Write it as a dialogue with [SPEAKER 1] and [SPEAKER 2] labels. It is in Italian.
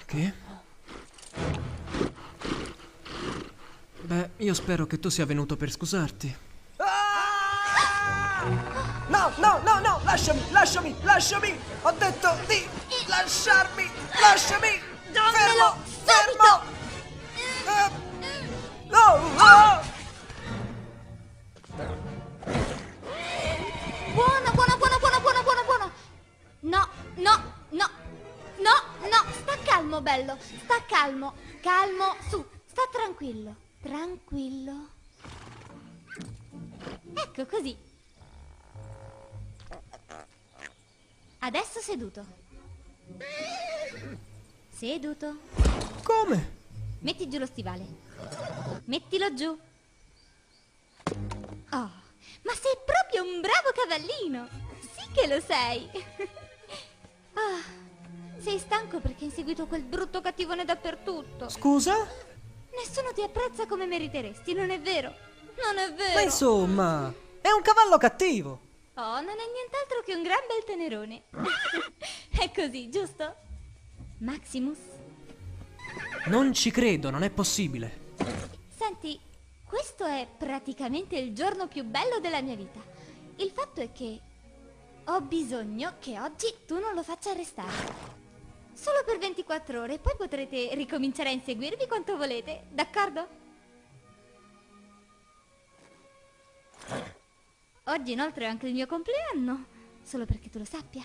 [SPEAKER 1] Che? Beh, io spero che tu sia venuto per scusarti.
[SPEAKER 2] No, no, no, no, lasciami! Ho detto di lasciarmi, lasciami!
[SPEAKER 3] Dammelo,
[SPEAKER 2] Fermo! No!
[SPEAKER 3] Buono. No, sta calmo, bello. Sta calmo, su. Sta tranquillo. Ecco, così. Adesso seduto.
[SPEAKER 1] Come?
[SPEAKER 3] Metti giù lo stivale. Mettilo giù. Oh, ma sei proprio un bravo cavallino. Sì che lo sei. Sei stanco perché hai inseguito quel brutto cattivone dappertutto.
[SPEAKER 1] Scusa?
[SPEAKER 3] Nessuno ti apprezza come meriteresti, non è vero? Non è vero?
[SPEAKER 2] Ma insomma, è un cavallo cattivo.
[SPEAKER 3] Oh, non è nient'altro che un gran bel tenerone. È così, giusto? Maximus?
[SPEAKER 1] Non ci credo, non è possibile.
[SPEAKER 3] Senti, questo è praticamente il giorno più bello della mia vita. Il fatto è che ho bisogno che oggi tu non lo faccia arrestare. Solo per 24 ore, poi potrete ricominciare a inseguirvi quanto volete, d'accordo? Oggi inoltre è anche il mio compleanno, solo perché tu lo sappia.